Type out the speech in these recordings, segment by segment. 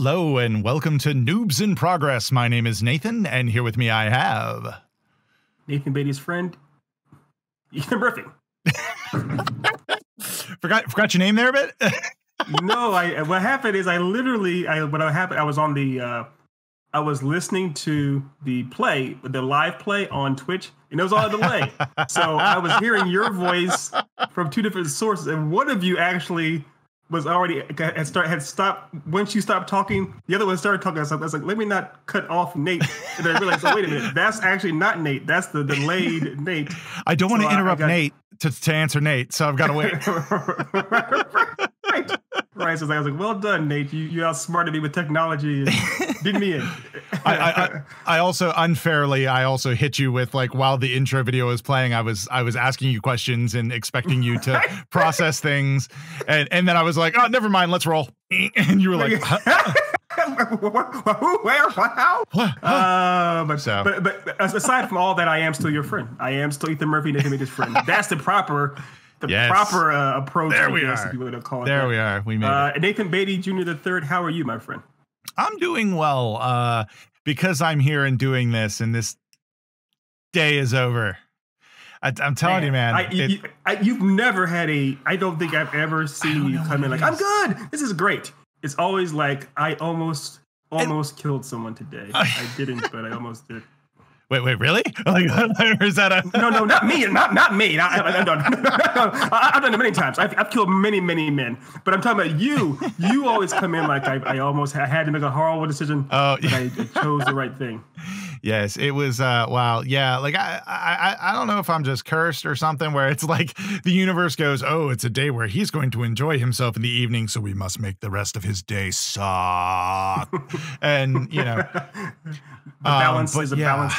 Hello and welcome to Noobs in Progress. My name is Nathan, and here with me I have... Nathan Beatty's friend, Ethan Murphy. Forgot your name there a bit? No, what happened is I was listening to the live play on Twitch, and it was on a delay. So I was hearing your voice from two different sources, and one of you actually was already had stopped. Once you stopped talking, the other one started talking. I was like, let me not cut off Nate. And I realized, oh, wait a minute, that's actually not Nate. That's the delayed Nate. I don't want to interrupt Nate to answer Nate, so I've got to wait. Right. So I was like, well done, Nate. You outsmarted me with technology and did me in. I also unfairly hit you with, like, while the intro video was playing, I was asking you questions and expecting you to process things, and then I was like, oh, never mind, let's roll. And you were like, where? How? But aside from all that, I am still your friend. I am still Ethan Murphy, Nathan Beatty's friend. That's the proper approach. There we are. There we are. We made it. Nathan Beatty Jr. III. How are you, my friend? I'm doing well. Because I'm here and doing this, and this day is over. I'm telling you, man. You've never had I don't think I've ever seen you come in like, I'm good. This is great. It's always like, I almost killed someone today. I didn't, but I almost did. Wait, really? Like, or is that a... No, not me. Not me. I've done it many times. I've killed many men. But I'm talking about you. You always come in like I almost had to make a horrible decision. Oh, yeah. I chose the right thing. Yes, it was. Wow. Yeah. Like I don't know if I'm just cursed or something, where it's like the universe goes, oh, it's a day where he's going to enjoy himself in the evening, so we must make the rest of his day suck. And the balance is a balance.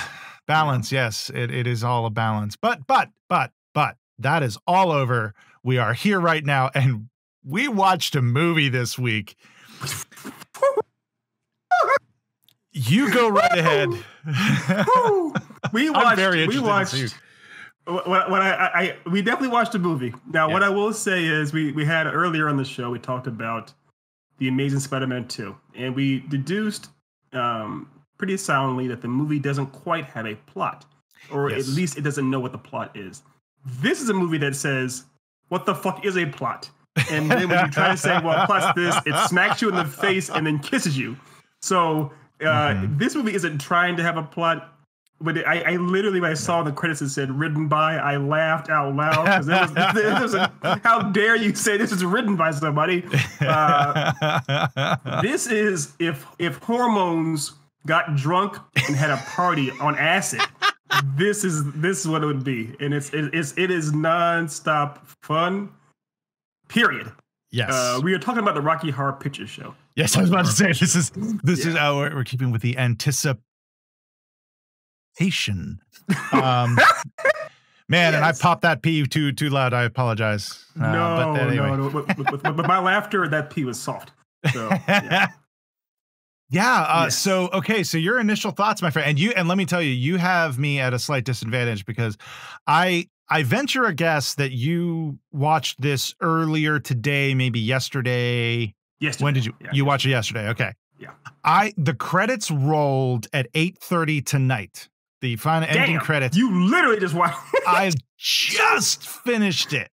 Balance, yes, it is all a balance. But that is all over. We are here right now, and we watched a movie this week. You go right ahead. We definitely watched a movie. Now, what I will say is we had earlier on the show, we talked about The Amazing Spider-Man 2, and we deduced pretty soundly that the movie doesn't quite have a plot, or at least it doesn't know what the plot is. This is a movie that says, what the fuck is a plot? And then when you try to say, well, plot's this, it smacks you in the face and then kisses you. So this movie isn't trying to have a plot, but I literally, when I saw the credits it said written by, I laughed out loud. How dare you say this is written by somebody? This is if hormones got drunk and had a party on acid. This is what it would be, and it is nonstop fun. Period. Yes. We are talking about the Rocky Horror Picture Show. Yes, I was about to say this is how we're keeping with the anticipation. Man, yes. And I popped that pee too loud. I apologize. No. But my laughter, that pee was soft. So, yeah. Yes. So your initial thoughts, my friend, and let me tell you, you have me at a slight disadvantage because I venture a guess that you watched this earlier today, maybe yesterday. Yesterday. When did you watch it yesterday? Okay. Yeah. The credits rolled at 8:30 tonight. The final ending credits. You literally just watched. I just finished it.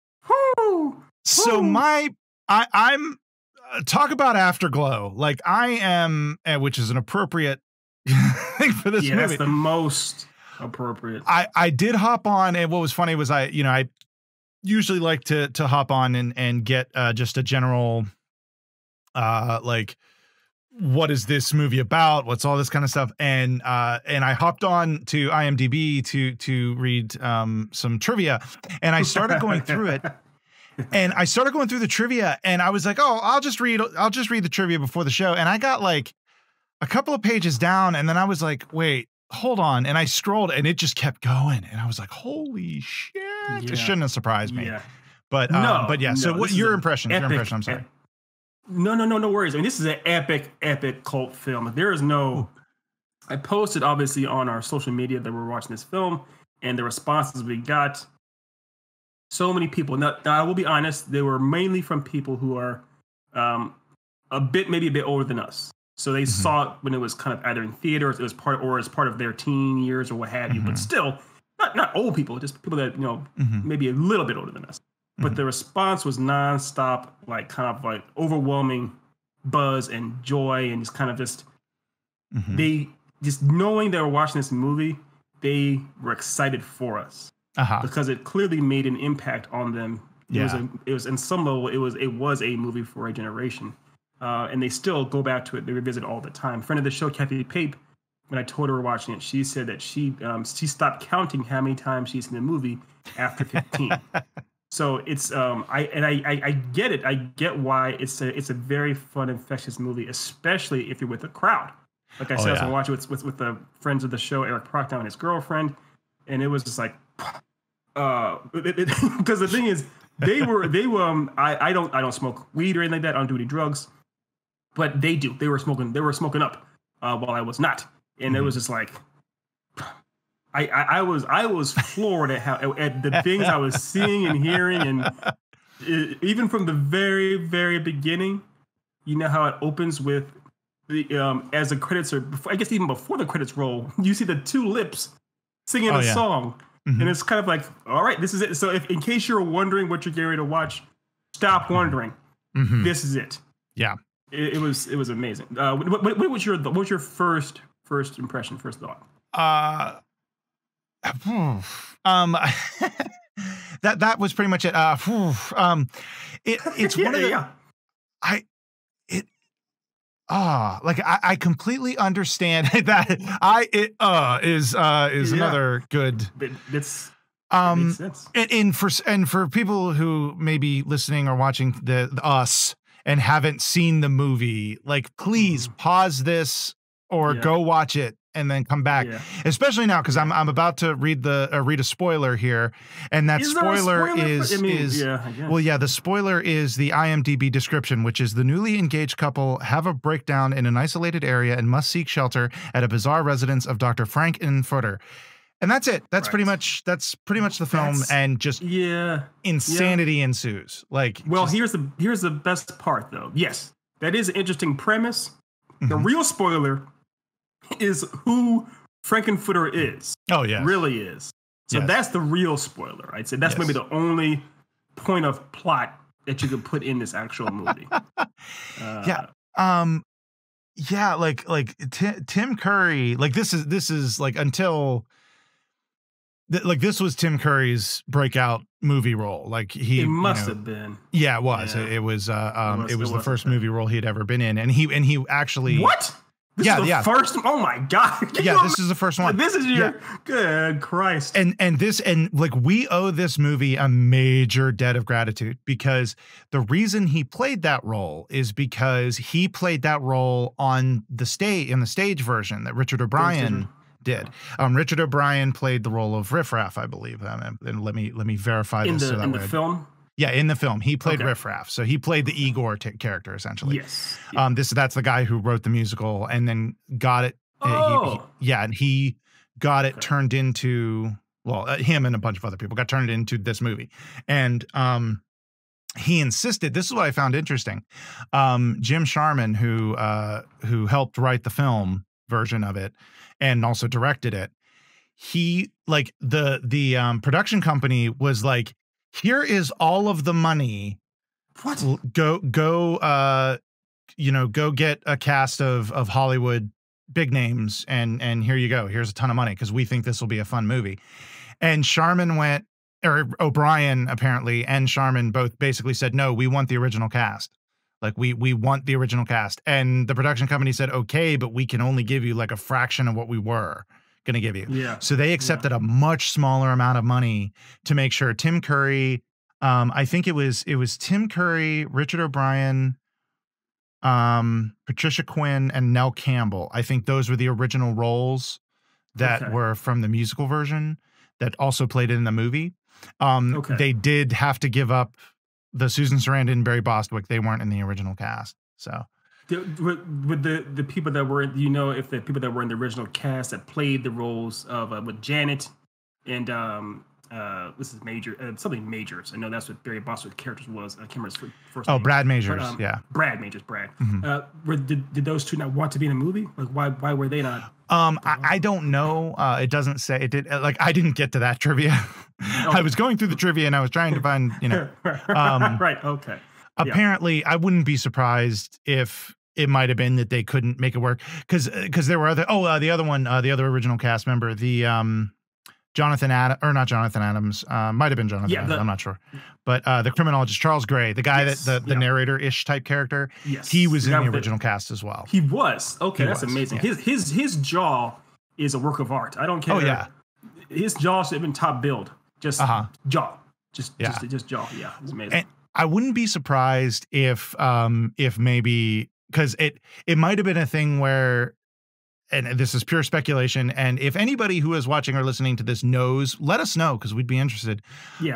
So I'm talk about afterglow. Like I am, which is an appropriate thing for this movie. That's the most appropriate. I did hop on, and what was funny was I usually like to hop on and get just a general like, what is this movie about? What's all this kind of stuff? And I hopped on to IMDb to read some trivia, and I started going through it. And I started going through the trivia, and I was like, oh, I'll just read the trivia before the show. And I got like a couple of pages down, and then I was like, wait, hold on. And I scrolled, and it just kept going. And I was like, holy shit. Yeah. It shouldn't have surprised me. Yeah. But yeah. So what your impression? Your impression, I'm sorry. No worries. I mean, this is an epic cult film. There is no, I posted obviously on our social media that we're watching this film, and the responses we got. So many people. Now, I will be honest, they were mainly from people who are maybe a bit older than us. So they Mhm. saw it when it was kind of either in theaters, it was part or as part of their teen years or what have you. But Mhm. still, not old people, just people that Mhm. maybe a little bit older than us. But Mhm. the response was nonstop, like kind of like overwhelming buzz and joy, and just kind of just Mhm. they just knowing they were watching this movie, they were excited for us Uh-huh. because it clearly made an impact on them. Yeah. It was in some level it was a movie for a generation, and they still go back to it. They revisit it all the time. Friend of the show, Kathy Pape, when I told her we were watching it, she said that she stopped counting how many times she's seen the movie after 15. So it's I get it. I get why it's a very fun, infectious movie, especially if you're with a crowd. Like I Oh said, I was gonna yeah. watch it with the friends of the show, Eric Proctor and his girlfriend, and it was just like because the thing is I don't smoke weed or anything like that. I don't do any drugs, but they do. They were smoking up while I was not, and it was Mhm. just like I was floored at how at the things I was seeing and hearing, and even from the very beginning, you know how it opens with the as the credits are. I guess even before the credits roll, you see the two lips singing Oh a yeah. song, and Mhm. it's kind of like, all right, this is it. So if in case you're wondering what you're getting ready to watch, stop Mhm. wondering. Mhm. This is it. Yeah. It was amazing. What was your first impression, first thought? Uh um that was pretty much it. It's Yeah, one of the yeah, I it like I completely understand that is yeah. another good It makes um sense. and for people who may be listening or watching the us and haven't seen the movie, like please Mhm. pause this or Yeah, go watch it and then come back, yeah, especially now because yeah. I'm about to read a spoiler here, and that Is there a spoiler spoiler for? I mean, is yeah, I well, guess. yeah, the spoiler is the IMDb description, which is the newly engaged couple have a breakdown in an isolated area and must seek shelter at a bizarre residence of Dr. Frankenfurter. And that's it. Right. That's pretty much the film, That's and just yeah, yeah. insanity ensues. Like Well, just here's the best part though. Yes, that is an interesting premise. The mhm. real spoiler is who Frankenfooter is, Oh yes. really is. So Yes. that's the real spoiler, right? So that's maybe Yes. the only point of plot that you could put in this actual movie. Yeah. Uh, Um yeah, like Tim Curry, like this is like until like this was Tim Curry's breakout movie role. Like it he, must have been. yeah, it was. Yeah, It it was the was a first thing. movie role he'd ever been in, and he actually What? This is yeah, the yeah. first. Oh my god! Can Yeah, you this is the first one. imagine? This is Yeah. your good Christ. And like we owe this movie a major debt of gratitude because the reason he played that role is because he played that role on the stage in the stage version that Richard Stage Digger. O'Brien did. Yeah. Richard O'Brien played the role of Riff Raff, I believe. And let me verify this so that In the way. film. Yeah, in the film, he played Okay. Riff Raff, so he played the Okay. Igor character essentially. Yes. Yeah. That's the guy who wrote the musical and then got it. Oh. Yeah, and he got it Okay. turned into him and a bunch of other people got turned into this movie, and he insisted. This is what I found interesting. Jim Sharman, who helped write the film version of it and also directed it, he like the production company was like, here is all of the money. What? Go get a cast of Hollywood big names and here you go. Here's a ton of money because we think this will be a fun movie. And Sharman went, or O'Brien apparently and Sharman both basically said, no, we want the original cast. Like we want the original cast. And the production company said, okay, but we can only give you like a fraction of what we were going to give you. Yeah. So they Yeah. accepted a much smaller amount of money to make sure Tim Curry, I think it was Tim Curry, Richard O'Brien, Patricia Quinn and Nell Campbell. I think those were the original roles that Okay. were from the musical version that also played in the movie. Okay. They did have to give up the Susan Sarandon and Barry Bostwick. They weren't in the original cast. So With the people that were, if the people that were in the original cast that played the roles of with Janet and this is Major, something Majors. I know that's what Barry Bostwick's character was. I can't remember his first Oh, name. Brad Majors. But, Yeah. Brad Majors. Brad. Mhm. Did those two not want to be in a movie? Like, why were they not? I don't know. It doesn't say it did. Like, I didn't get to that trivia. I was going through the trivia and I was trying to find, Right. Okay. Apparently, I wouldn't be surprised if it might have been that they couldn't make it work because there were other. Oh, the other one, the other original cast member, the Jonathan Adams, or not Jonathan Adams, might have been Jonathan Adams. I'm not sure, but the criminologist Charles Gray, the guy that the narrator-ish type character, he was in the original cast as well. He was that's amazing. Yeah. His jaw is a work of art. I don't care. Oh yeah, his jaw should have been top billed. Just jaw, just jaw. Yeah, it's amazing. And I wouldn't be surprised if maybe because it might have been a thing where. And this is pure speculation. And if anybody who is watching or listening to this knows, let us know because we'd be interested. Yeah,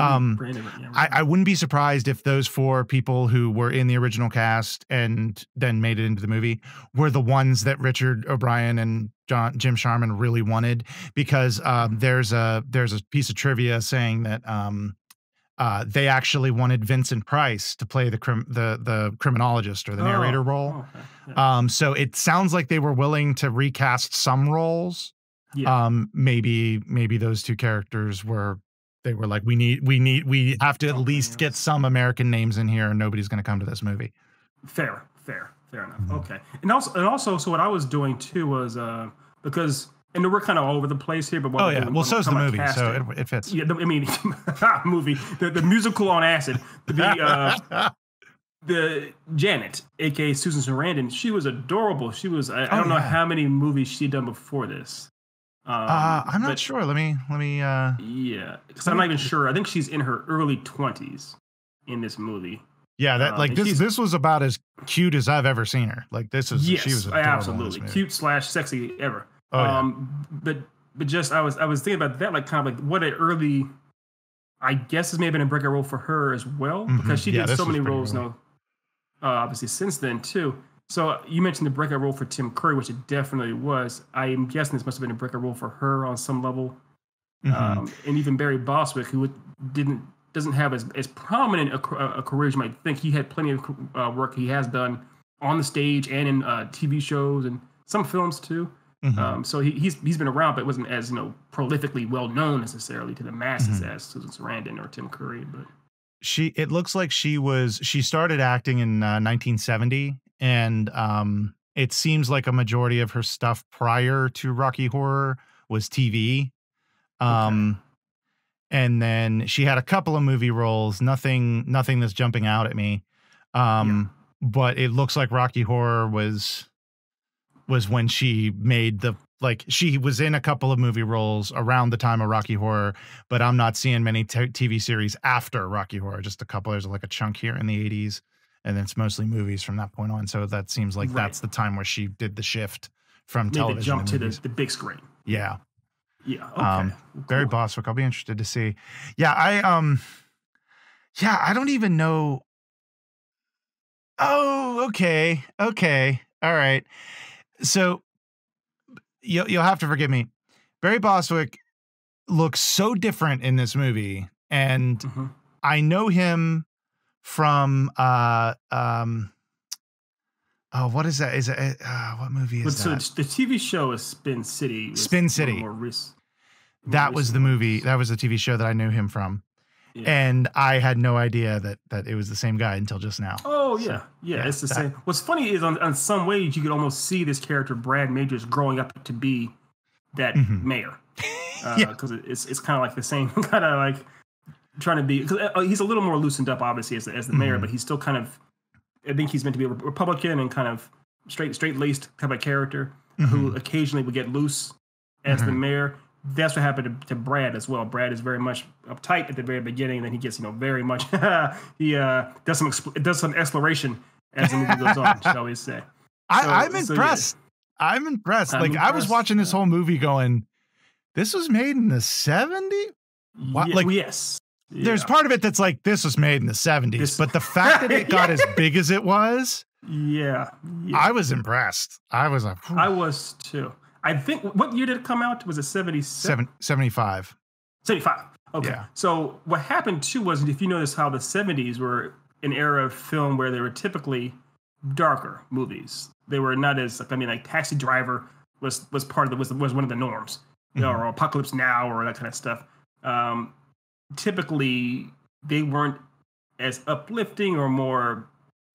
I wouldn't be surprised if those 4 people who were in the original cast and then made it into the movie were the ones that Richard O'Brien and Jim Sharman really wanted. Because there's a piece of trivia saying that they actually wanted Vincent Price to play the criminologist or the narrator role. Okay. Yeah. So it sounds like they were willing to recast some roles. Yeah. Maybe those 2 characters were like, we have to at least get some American names in here, and nobody's going to come to this movie. Fair enough. Mm-hmm. Okay. And also, so what I was doing too was because. And we're kind of all over the place here, but well, so's the movie, so it fits. Yeah, I mean, movie, the musical on acid, the Janet, aka Susan Sarandon, she was adorable. She was I don't know how many movies she'd done before this. I'm not sure. Let me. Yeah, because I'm not even sure. I think she's in her early 20s in this movie. Yeah, that this was about as cute as I've ever seen her. Like she was adorable absolutely cute / sexy ever. But just I was thinking about that, like kind of like what an early, I guess this may have been a breakout role for her as well, because she did so many roles now, obviously since then too. So you mentioned the breakout role for Tim Curry, which it definitely was. I am guessing this must have been a breakout role for her on some level, and even Barry Bostwick, who doesn't have as prominent a career as you might think. He had plenty of work he has done on the stage and in TV shows and some films too. So he's been around, but wasn't as prolifically well known necessarily to the masses as Susan Sarandon or Tim Curry. But it looks like she started acting in 1970, and it seems like a majority of her stuff prior to Rocky Horror was TV. And then she had a couple of movie roles, nothing that's jumping out at me. But it looks like Rocky Horror was when she made she was in a couple of movie roles around the time of Rocky Horror, but I'm not seeing many TV series after Rocky Horror, just a couple. There's like a chunk here in the 80s, and then it's mostly movies from that point on. So that seems like that's the time where she did the shift from television jump to the big screen. Yeah. Yeah. Okay. Barry Bostwick. I'll be interested to see. Yeah. I don't even know. Oh, okay. All right. So you'll have to forgive me. Barry Bostwick looks so different in this movie, and I know him from what is that? Is it what movie is that? So the TV show is Spin City. Spin City. That was the movie. That was the TV show that I knew him from. Yeah. And I had no idea that it was the same guy until just now. Oh, yeah. It's the same. What's funny is on some ways you could almost see this character, Brad Majors, growing up to be that mayor. Because it's kind of like the same, kind of like trying to be, because he's a little more loosened up, obviously, as the mayor, but he's still kind of, I think he's meant to be a Republican and kind of straight-laced type of character who occasionally would get loose as the mayor. That's what happened to Brad as well. Brad is very much uptight at the very beginning, and then he gets, very much. He does some exploration as the movie goes on, shall we say? I'm impressed. Yeah. I'm impressed. I was watching this whole movie, going, "This was made in the '70s." Yes. Yeah. There's part of it that's like, this was made in the '70s, but the fact that it got as big as it was, I was impressed. I was like, I was too. I think, what year did it come out? Was it 77? 75. 75. Okay. Yeah. So what happened too was, if you notice how the 70s were an era of film where they were typically darker movies. They were not as like, I mean, like Taxi Driver was part of the was one of the norms, or Apocalypse Now or that kind of stuff. Typically they weren't as uplifting or more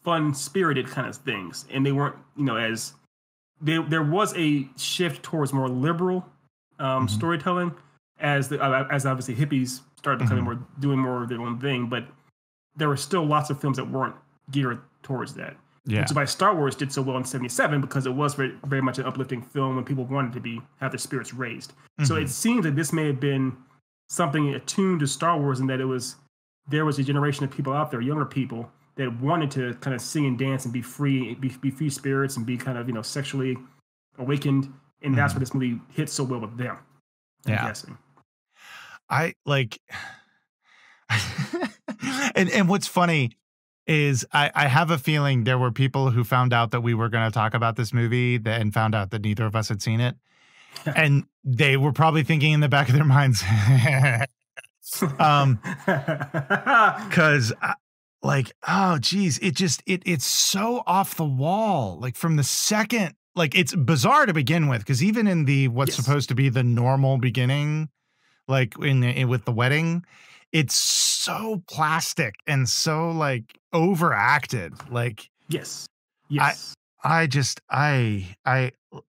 fun spirited kind of things, and they weren't, as there was a shift towards more liberal storytelling as obviously hippies started becoming more doing more of their own thing, but there were still lots of films that weren't geared towards that. Yeah. Which is why Star Wars did so well in '77, because it was very, very much an uplifting film and people wanted to have their spirits raised. So it seems that this may have been something attuned to Star Wars, and that there was a generation of people out there, younger people, that wanted to kind of sing and dance and be free, be free spirits, and be kind of sexually awakened, and that's why this movie hit so well with them. I'm guessing. I like, and what's funny is I have a feeling there were people who found out that we were going to talk about this movie and found out that neither of us had seen it. And they were probably thinking in the back of their minds, because like, oh geez, it's so off the wall. Like from the second, like it's bizarre to begin with, because even in the what's supposed to be the normal beginning, like with the wedding, it's so plastic and so like overacted. Like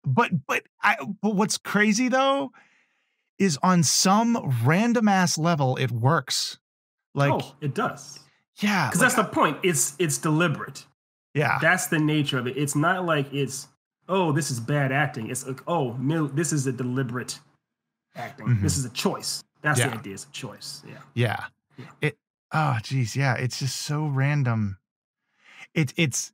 but what's crazy though is on some random ass level it works. Like it does. Yeah, because that's the point. It's deliberate. Yeah, that's the nature of it. It's not like it's, oh, this is bad acting. It's like, oh no, this is a deliberate acting. This is a choice. That's the idea. It's a choice. Yeah. Oh geez, yeah. It's just so random. It's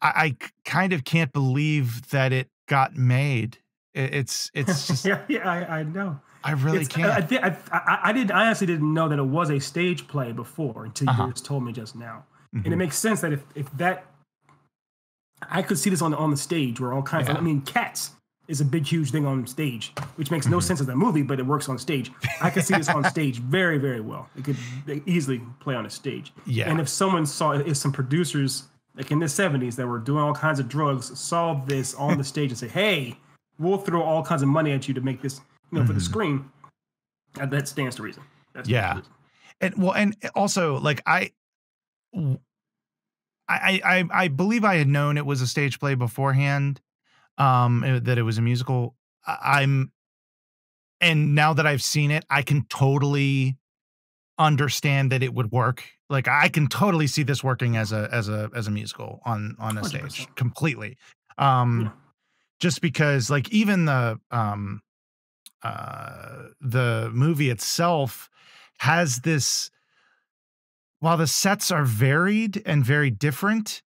I kind of can't believe that it got made. It's just I know. I really can't. I honestly didn't know that it was a stage play before until you just told me just now. And it makes sense that if that, I could see this on the stage where all kinds of, I mean, Cats is a big, huge thing on stage, which makes no sense as a movie, but it works on stage. I could see this on stage very, very well. It could easily play on a stage. Yeah. And if some producers like in the 70s that were doing all kinds of drugs saw this on the stage and say, hey, we'll throw all kinds of money at you to make this, for the screen, that stands to reason. That's reason. And also like I believe I had known it was a stage play beforehand, that it was a musical. And now that I've seen it, I can totally understand that it would work. Like I can totally see this working as a musical on a 100%. Stage completely. Just because like even the movie itself has this, while the sets are varied and very different,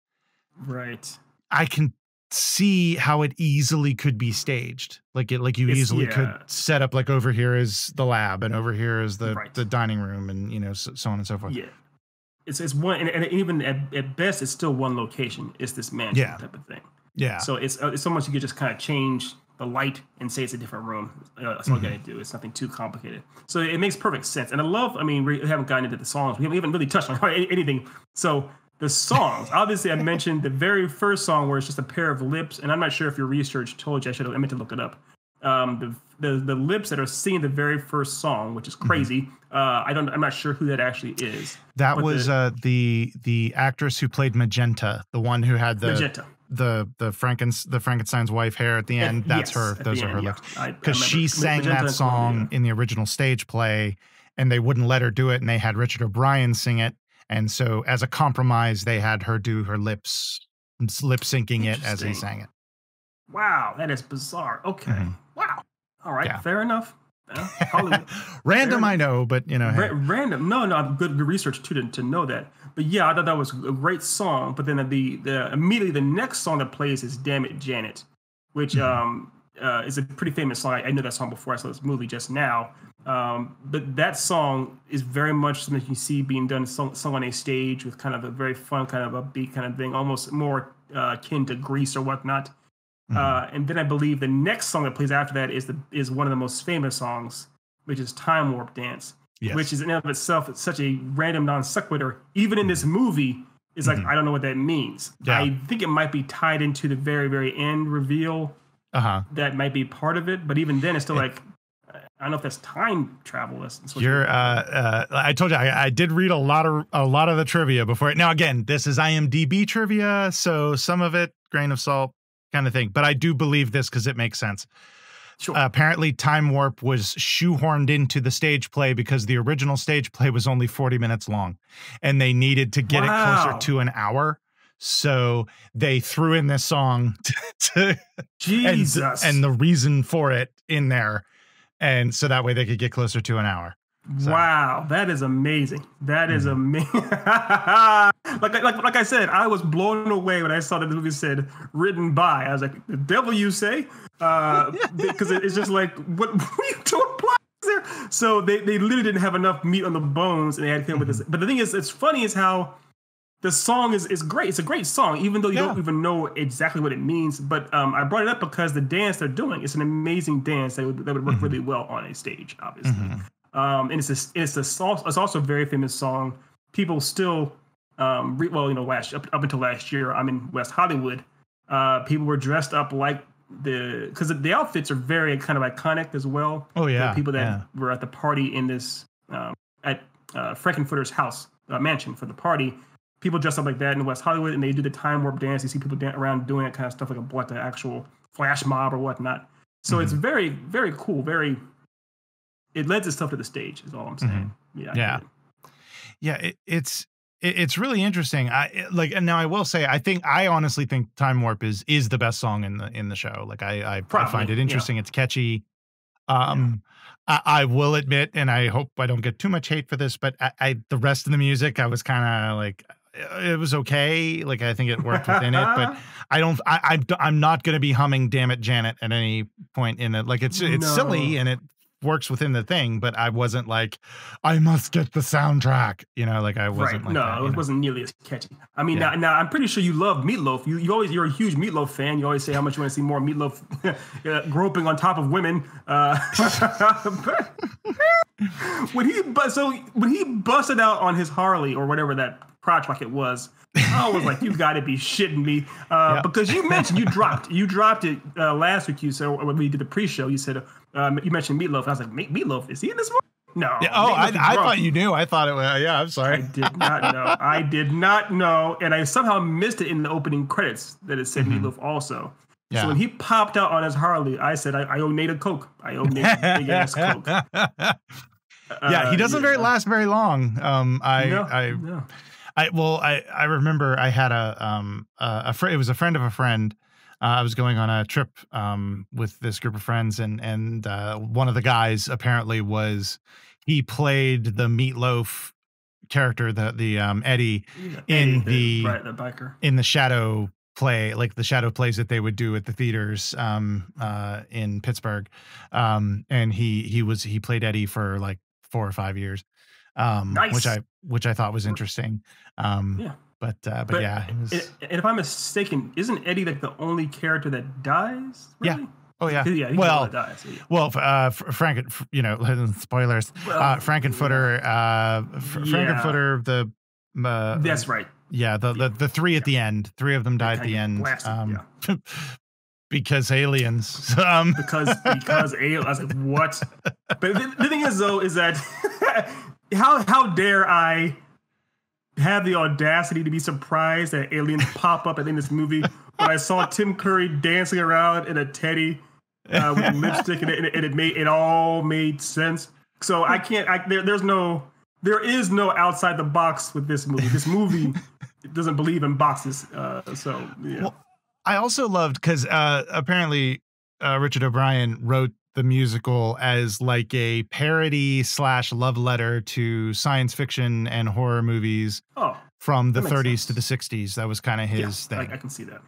right? I can see how it easily could be staged. Like you easily could set up like over here is the lab and over here is the dining room and so on and so forth. Yeah. It's one, and even at best, it's still one location. It's this mansion type of thing. Yeah. So it's so much you could just kind of change the light and say it's a different room. That's all you got to do. It's nothing too complicated. So it makes perfect sense. And I mean, we haven't gotten into the songs. We haven't really touched on anything. So the songs, obviously I mentioned the very first song where it's just a pair of lips. And I'm not sure if your research told you, I meant to look it up. The lips that are singing the very first song, which is crazy. I'm not sure who that actually is. That was the actress who played Magenta, the one who had the Frankenstein's wife hair at the end. That's her. Those are her lips. Because she sang that song in the original stage play, and they wouldn't let her do it, and they had Richard O'Brien sing it. And so, as a compromise, they had her do her lip syncing it as he sang it. Wow, that is bizarre. Okay. Wow. All right. Fair enough. Random, I know, but hey. Random. No, good research too to know that. But yeah, I thought that was a great song. But then immediately the next song that plays is "Damn It, Janet," which is a pretty famous song. I knew that song before I saw this movie just now. But that song is very much something you see being done sung on a stage with kind of a very fun, kind of upbeat kind of thing, almost more akin to Grease or whatnot. And then I believe the next song that plays after that is one of the most famous songs, which is "Time Warp Dance." which is in and of itself it's such a random non sequitur. Even in this movie, it's like I don't know what that means. Yeah. I think it might be tied into the very very end reveal. That might be part of it, but even then, it's still like I don't know if that's time travel. I told you I did read a lot of the trivia before. Now again, this is IMDb trivia, so some of it grain of salt kind of thing. But I do believe this because it makes sense. Sure. Apparently, Time Warp was shoehorned into the stage play because the original stage play was only 40 minutes long, and they needed to get it closer to an hour. So they threw in this song to Jesus and the reason for it in there. And so that way they could get closer to an hour. So. Wow, that is amazing. That is amazing. like I said, I was blown away when I saw that the movie said written by. I was like, the devil you say? Because it's just like, what are you doing? There? So they literally didn't have enough meat on the bones, and they had to come with this. But the thing is, it's funny is how the song is great. It's a great song, even though you don't even know exactly what it means. But I brought it up because the dance they're doing, it's an amazing dance that would work really well on a stage, obviously. And it's also a very famous song. People still, up until last year, I'm in West Hollywood. People were dressed up like because the outfits are very kind of iconic as well. Oh yeah, the people that were at the party in this at Frankenfurter's house mansion for the party. People dress up like that in West Hollywood, and they do the time warp dance. You see people around doing that kind of stuff, like the actual flash mob or whatnot. So it's very, very cool. It lends itself to the stage. Is all I'm saying. It's really interesting. And now I will say, I honestly think Time Warp is the best song in the show. Like I find it interesting. It's catchy. I will admit, and I hope I don't get too much hate for this, but the rest of the music, I was kind of like, it was okay. Like I think it worked within it, but I'm not going to be humming "Damn It, Janet" at any point in it. Like it's silly and it works within the thing, but I wasn't like, I must get the soundtrack. Like I wasn't like that. No, it wasn't nearly as catchy. I mean, now I'm pretty sure you love Meatloaf. You're a huge Meatloaf fan. You always say how much you want to see more Meatloaf groping on top of women. When he busted out on his Harley or whatever that crotch rocket was, I was like, you got to be shitting me. Because you mentioned you dropped it last week. You said when we did the pre-show, you said you mentioned Meatloaf. I was like, Meatloaf, is he in this one? No. Yeah, I thought you knew. I thought it was. Yeah, I'm sorry. I did not know, and I somehow missed it in the opening credits that it said Meatloaf also. Yeah. So when he popped out on his Harley, I said, I owe Nate a Coke. I owe Nate a big ass Coke. He doesn't last very long. I remember I had it was a friend of a friend. I was going on a trip with this group of friends, and one of the guys apparently he played the Meatloaf character, the Eddie in the biker in the shadow play, like the shadow plays that they would do at the theaters in Pittsburgh, and he played Eddie for like 4 or 5 years, nice. which I thought was interesting. But yeah. And if I'm mistaken, isn't Eddie like the only character that dies? Really? Yeah. Oh yeah. Yeah. Well, dies, spoilers. Frankenfurter. Frankenfurter. That's right. Yeah. The 3 at the end. 3 of them died at the end. Because aliens. Because aliens. I was like, what? But the thing is, though, is that how dare I have the audacity to be surprised that aliens pop up in this movie when I saw Tim Curry dancing around in a teddy with lipstick, and it all made sense. So I can't. There is no outside the box with this movie. This movie doesn't believe in boxes. So yeah. Well, I also loved because apparently Richard O'Brien wrote the musical as like a parody / love letter to science fiction and horror movies from the 30s to the 60s. That was kind of his thing. I can see that.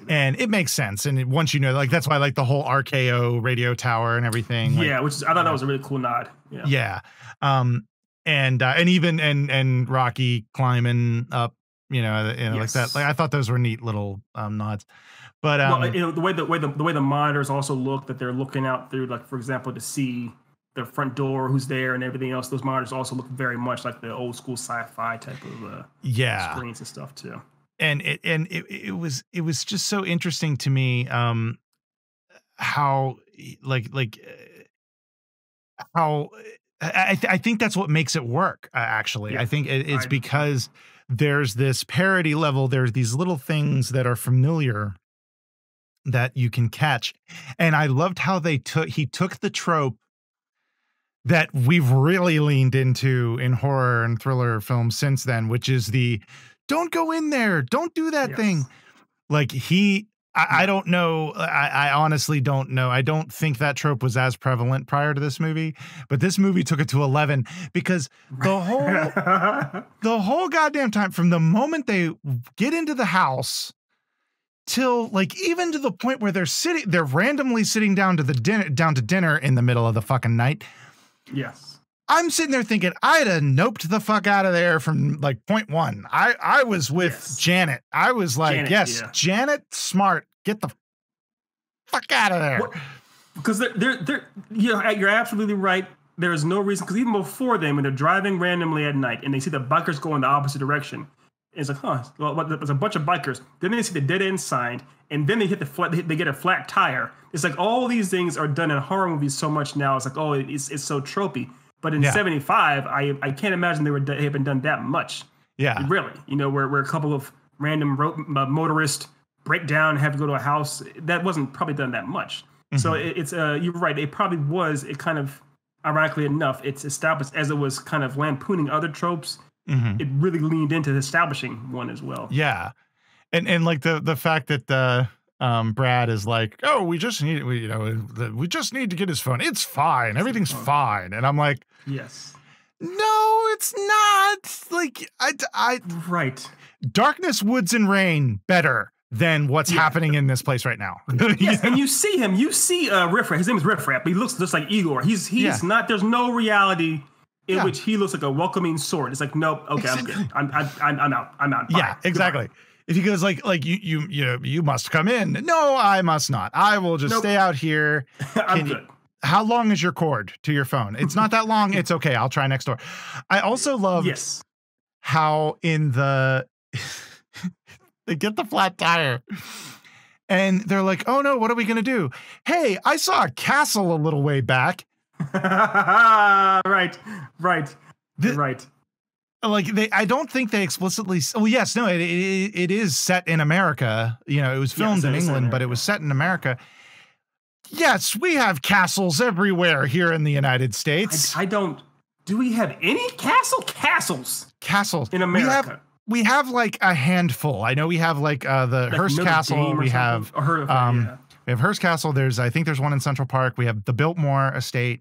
And it makes sense. And once you know, like, that's why like the whole RKO radio tower and everything. Yeah, I thought that was a really cool nod. Yeah. And even Rocky climbing up, like that. Like I thought those were neat little nods. But the way the monitors also look, that they're looking out through, like for example, to see the front door, who's there, and everything else. Those monitors also look very much like the old school sci-fi type of screens and stuff too. And it was just so interesting to me how how I think that's what makes it work. Actually, I think it's because there's this parody level. There's these little things that are familiar that you can catch, and I loved how he took the trope that we've really leaned into in horror and thriller films since then, which is the don't go in there, don't do that thing. Like I don't know. I honestly don't know. I don't think that trope was as prevalent prior to this movie, but this movie took it to 11 because the whole goddamn time, from the moment they get into the house till like even to the point where they're randomly sitting down to dinner in the middle of the fucking night. Yes. I'm sitting there thinking I'd have noped the fuck out of there from like point one. I was with Janet. I was like, Janet, smart. Get the fuck out of there. Because you're absolutely right. There is no reason, because even before then, when they're driving randomly at night and they see the bikers go in the opposite direction, it's like, well, there's a bunch of bikers. Then they see the dead end sign, and then they hit they get a flat tire. It's like all these things are done in horror movies so much now. It's like, oh, it's so tropey. But in 75, I can't imagine they had been done that much. Yeah. Really. Where a couple of random motorists break down and have to go to a house, that wasn't probably done that much. Mm-hmm. So it's you're right. It probably was, it kind of, ironically enough, it's established as it was kind of lampooning other tropes. Mm-hmm. It really leaned into establishing one as well. Yeah. And like the fact that Brad is like, oh, we just need to get his phone. It's fine. Everything's fine. And I'm like, yes. No, it's not. Like I right. Darkness, woods, and rain better than what's happening in this place right now. Yes, and you see him. You see Riff Raff. His name is Riff Raff, but he looks just like Igor. He's not. There's no reality in which he looks like a welcoming sword. It's like, nope. Okay, exactly. I'm good. I'm out. I'm out. Bye. Yeah, exactly. Goodbye. If he goes like you must come in. No, I must not. I will just stay out here. I'm good. How long is your cord to your phone? It's not that long. It's okay. I'll try next door. I also love how in the they get the flat tire and they're like, oh no, what are we going to do? Hey, I saw a castle a little way back. Right. Like I don't think they explicitly. Oh yes, no. It is set in America. It was filmed in England, but it was set in America. Yes, we have castles everywhere here in the United States. I don't. Do we have any castles? Castles in America. We have like a handful. I know we have like the Hearst Castle. We have we have Hearst Castle. I think there's one in Central Park. We have the Biltmore Estate.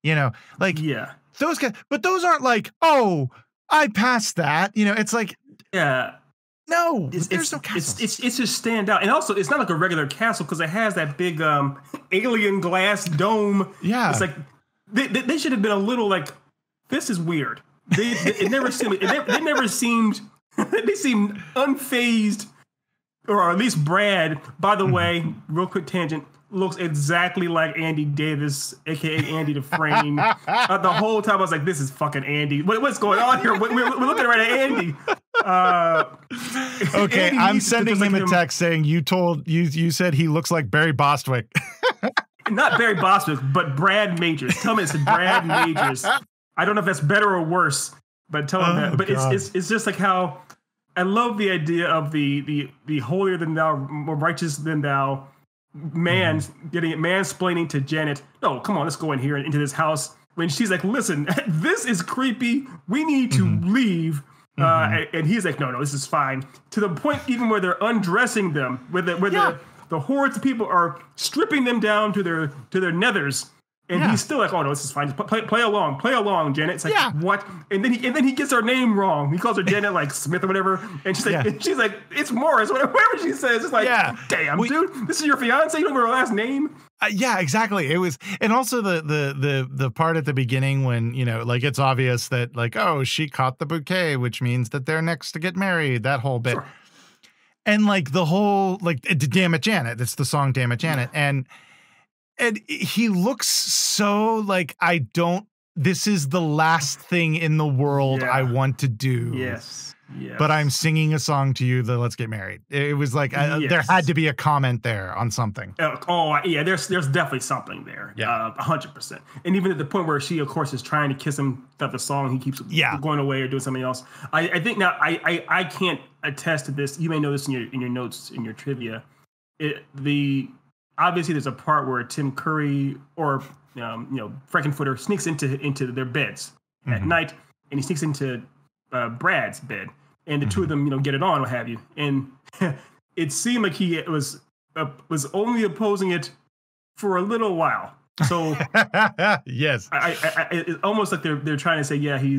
Those guys, but those aren't like, oh, I passed that. It's like, no, there's no castle. It's just stand out. And also, it's not like a regular castle because it has that big alien glass dome. Yeah. It's like, they should have been a little like, this is weird. They never seemed, they seemed unfazed, or at least Brad, by the way, real quick tangent, looks exactly like Andy Davis, aka Andy Dufresne. The whole time I was like, "This is fucking Andy. What's going on here? We're looking right at Andy." Okay, Andy, I'm sending him a text saying you said he looks like Barry Bostwick. Not Barry Bostwick, but Brad Majors. Tell me it's Brad Majors. I don't know if that's better or worse, but tell him that. But it's just like how I love the idea of the holier than thou, more righteous than thou. Mansplaining to Janet. No, come on, let's go in here into this house. When she's like, "Listen, this is creepy. We need to leave." And he's like, "No, this is fine." To the point even where they're undressing them, where the hordes of people are stripping them down to their nethers, and he's still like, "Oh no, this is fine. Just play along, Janet." It's like, what? And then he gets her name wrong. He calls her Janet like Smith or whatever, and she's like, "It's Morris," whatever she says. It's like, damn, dude, this is your fiance. You don't know her last name. Yeah, exactly. It was, and also the part at the beginning when like it's obvious that like, oh, she caught the bouquet, which means that they're next to get married. That whole bit, and like the whole like, "Damn it, Janet." It's the song "Damn It, Janet," and And he looks so like, this is the last thing in the world I Yeah. want to do. Yes. Yes. But I'm singing a song to you that let's get married. It was like, there had to be a comment there on something. Yeah, there's definitely something there. Yeah. 100%. And even at the point where she, of course, is trying to kiss him throughout the song, he keeps going away or doing something else. I think now I can't attest to this. You may know this in your notes, in your trivia. Obviously there's a part where Tim Curry or Frankenfooter sneaks into their beds at night, and he sneaks into Brad's bed, and the two of them get it on, what have you. And it seemed like he was only opposing it for a little while. So yes, it's almost like they're trying to say, yeah, he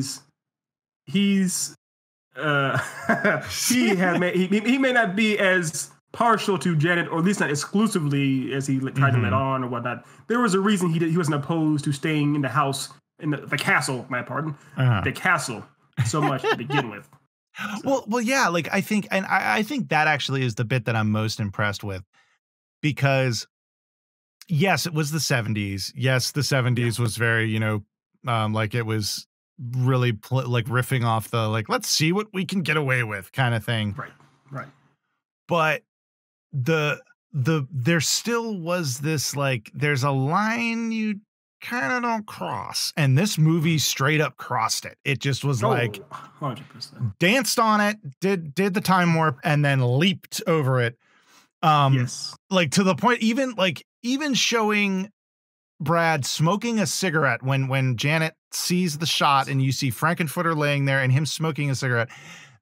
may not be as partial to Janet, or at least not exclusively as he tried to let on or whatnot. There was a reason he wasn't opposed to staying in the house, in the castle, my pardon, the castle so much to begin with. So. Well, yeah, like I think that actually is the bit that I'm most impressed with, because yes, it was the 70s. Yes, the 70s was very, like it was really like riffing off the, like, let's see what we can get away with kind of thing. Right. But there still was this, like, there's a line you kind of don't cross, and this movie straight up crossed it. It just was like 100% danced on it, did the time warp, and then leaped over it. Yes, like to the point, even showing Brad smoking a cigarette when Janet sees the shot and you see Frankenfooter laying there and him smoking a cigarette.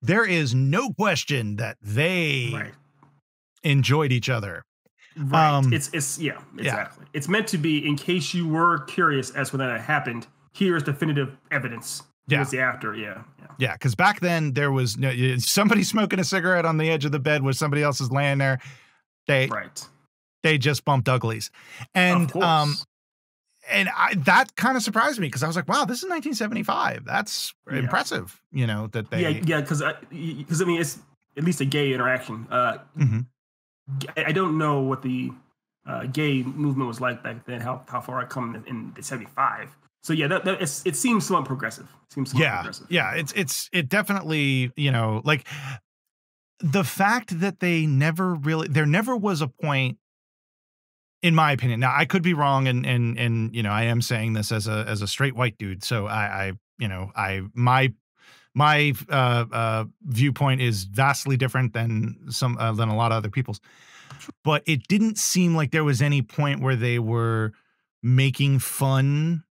There is no question that they enjoyed each other. Right. Exactly. Yeah. It's meant to be, in case you were curious as to when that happened, here's definitive evidence. Here's the actor. Yeah. Because back then there was somebody smoking a cigarette on the edge of the bed where somebody else is laying there. They just bumped uglies. And that kind of surprised me, because I was like, wow, this is 1975. That's impressive, that they because I mean, it's at least a gay interaction. I don't know what the gay movement was like back then, how far I come in the 75. So yeah, it seems somewhat progressive. Progressive. Yeah, it definitely, like the fact that there never was a point, in my opinion. Now I could be wrong, and I am saying this as a straight white dude, so my viewpoint is vastly different than than a lot of other people's. But it didn't seem like there was any point where they were making fun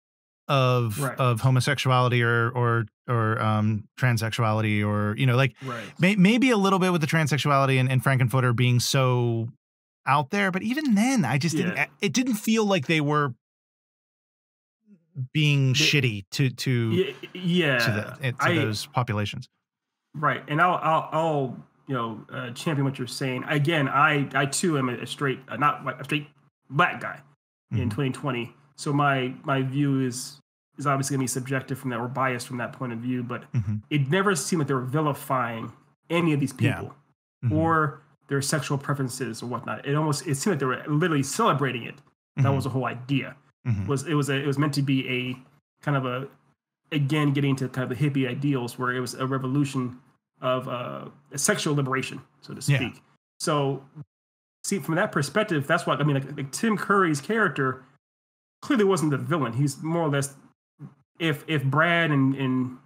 of homosexuality or transsexuality, or maybe a little bit with the transsexuality and Frankenfooter being so out there. But even then, I just didn't. It didn't feel like they were being shitty to those populations. Right. And I'll champion what you're saying. Again, I too am a straight black guy in 2020. So my view is obviously gonna be subjective from that, or biased from that point of view, but it never seemed like they were vilifying any of these people or their sexual preferences or whatnot. It seemed like they were literally celebrating it. That was the whole idea. It was meant to be a kind of again getting to kind of the hippie ideals, where it was a revolution of a sexual liberation, so to speak. Yeah. So see, from that perspective, that's what I mean. Like Tim Curry's character clearly wasn't the villain. He's more or less, if Brad and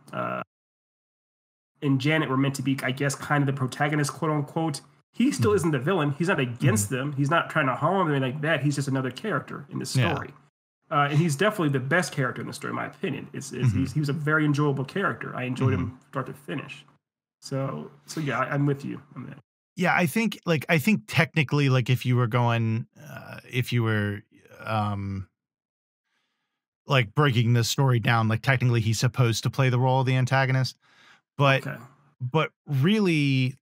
Janet were meant to be, I guess, kind of the protagonist, quote unquote, he still isn't the villain. He's not against them. He's not trying to harm them like that. He's just another character in the story. And he's definitely the best character in the story, in my opinion. He was a very enjoyable character. I enjoyed him start to finish. So yeah, I'm with you on that. Yeah, I think technically, like if you were like breaking the story down, like technically he's supposed to play the role of the antagonist, but really,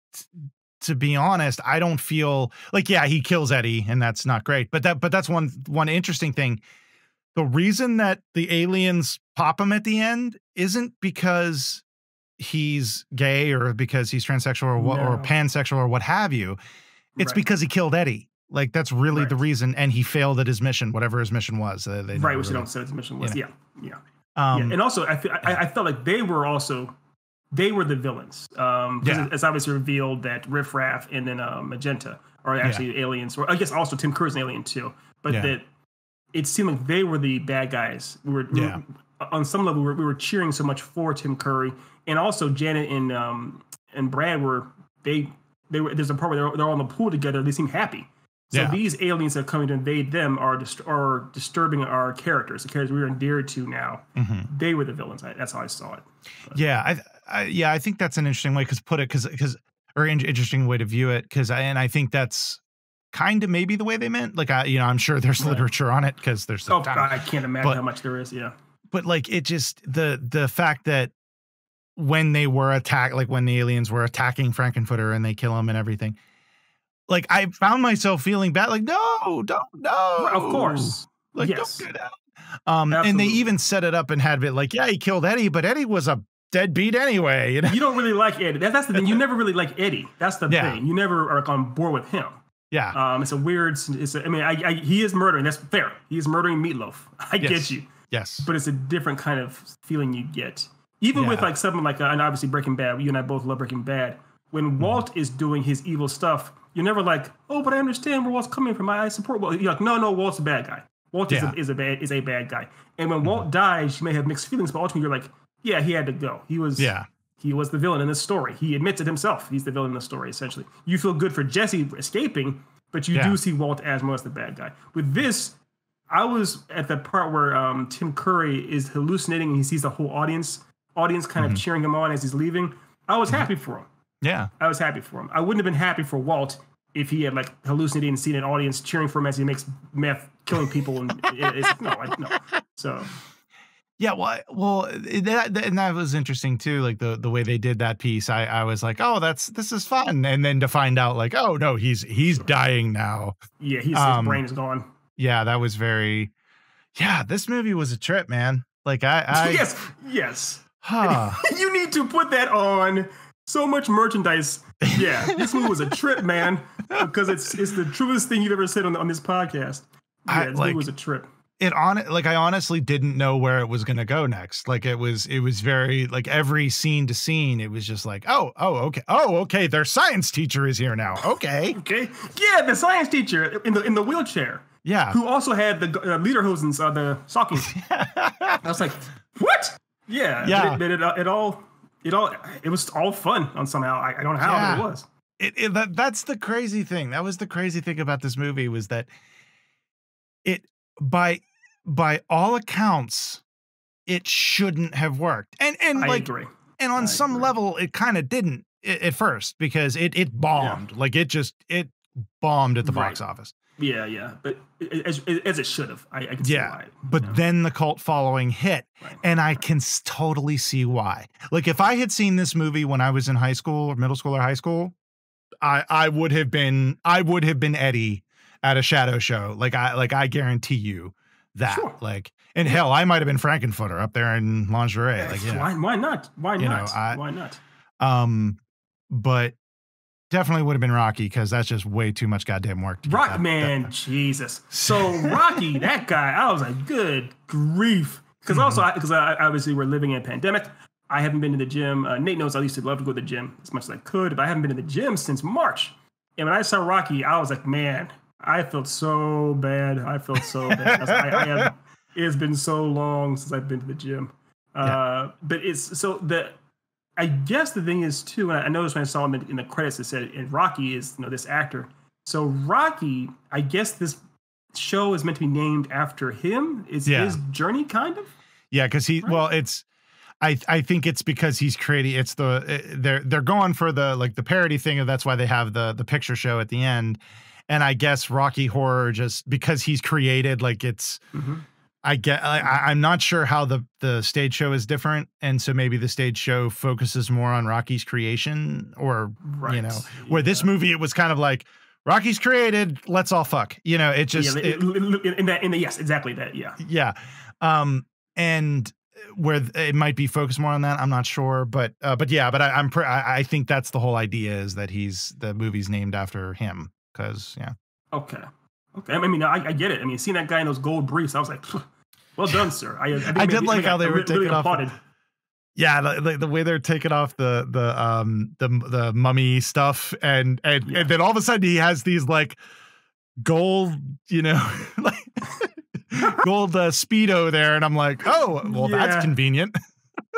to be honest, I don't feel like, he kills Eddie and that's not great, but that's one interesting thing. The reason that the aliens pop him at the end isn't because he's gay or because he's transsexual or pansexual or what have you. It's because he killed Eddie. Like that's really the reason. And he failed at his mission, whatever his mission was. They which really, they don't say what his mission was. Yeah. And also I felt like they were the villains. It's obviously revealed that Riff Raff and then Magenta are actually aliens, or I guess also Tim Curry's an alien too. But that it seemed like they were the bad guys. We were on some level we were cheering so much for Tim Curry, and also Janet and Brad were they were. There's a part where they're all in the pool together. They seem happy. So these aliens that are coming to invade them are disturbing our characters, the characters we are endeared to now. Mm-hmm. They were the villains. That's how I saw it. But. Yeah, I think that's an interesting way interesting way to view it, I think that's kind of maybe the way they meant. Like I'm sure there's literature on it because there's. I can't imagine how much there is. Yeah, but like it just the fact that when they were attacked, like when the aliens were attacking Frankenfooter and they kill him and everything. Like I found myself feeling bad, like no, of course, like don't do that. And they even set it up and had it like, he killed Eddie, but Eddie was a deadbeat anyway. You don't really like Eddie. That's the thing. You never really like Eddie. That's the thing. You never are on board with him. Yeah. It's a weird. He is murdering. That's fair. He is murdering Meatloaf. I get you. Yes. But it's a different kind of feeling you get, even with like something like, and obviously Breaking Bad. You and I both love Breaking Bad. When Walt is doing his evil stuff, you're never like, oh, but I understand where Walt's coming from. I support Walt. You're like, no, Walt's a bad guy. Walt is a bad guy. And when Walt dies, you may have mixed feelings, but ultimately you're like, yeah, he had to go. He was the villain in this story. He admits it himself. He's the villain in the story, essentially. You feel good for Jesse escaping, but you do see Walt as more as the bad guy. With this, I was at the part where Tim Curry is hallucinating and he sees the whole audience kind of cheering him on as he's leaving. I was happy for him. Yeah. I was happy for him. I wouldn't have been happy for Walt if he had like hallucinated and seen an audience cheering for him as he makes meth, killing people. And no. So. Yeah, that was interesting too. Like the way they did that piece, I was like, oh, this is fun. And then to find out like, oh no, he's dying now. Yeah, his brain is gone. Yeah, that was this movie was a trip, man. Like yes. Huh. You need to put that on. So much merchandise. Yeah, this movie was a trip, man, because it's the truest thing you've ever said on this podcast. Yeah, this movie was a trip. I honestly didn't know where it was going to go next. Like it was very like every scene to scene. It was just like, okay. Their science teacher is here now. Okay. Yeah, the science teacher in the wheelchair. Yeah. Who also had the lederhosens, the stockings. I was like, what? Yeah. Yeah. It was all fun on somehow. I don't know how, but it was. That's the crazy thing. That was the crazy thing about this movie was that it by all accounts it shouldn't have worked. And I agree. And on some level it kind of didn't at first because it bombed. Yeah. Like it bombed at the box office. Yeah. But as it should have. I can see why. But then the cult following hit. Right. And I can totally see why. Like if I had seen this movie when I was in high school or middle school or high school, I would have been Eddie at a shadow show. I guarantee you that. Sure. And hell, I might have been Frankenfooter up there in lingerie. Why not? Why not? But definitely would have been Rocky because that's just way too much goddamn work. Jesus. So Rocky, that guy, I was like, good grief. Because I obviously we're living in a pandemic. I haven't been to the gym. Nate knows I used to love to go to the gym as much as I could, but I haven't been to the gym since March. And when I saw Rocky, I was like, man, I felt so bad. It's been so long since I've been to the gym. But I guess the thing is too, and I noticed when I saw him in the credits, it said in Rocky is this actor. So Rocky, I guess this show is meant to be named after him. Is his journey kind of? Yeah, because I think it's because he's creating. It's they're going for the parody thing, and that's why they have the picture show at the end. And I guess Rocky Horror just because he's created it's. Mm-hmm. I'm not sure how the stage show is different. And so maybe the stage show focuses more on Rocky's creation where this movie, it was kind of like Rocky's created, let's all fuck, it just, yes, exactly that. Yeah. Yeah. And where it might be focused more on that, I'm not sure, but I think that's the whole idea is that the movie's named after him. 'Cause Okay. Okay. I mean, I get it. I mean, seeing that guy in those gold briefs, I was like, well done, sir. I think I did like how they were taking off. applauded. Yeah, the way they're taking off the mummy stuff, and then all of a sudden he has these like gold, like gold speedo there, and I'm like, oh, well, that's convenient.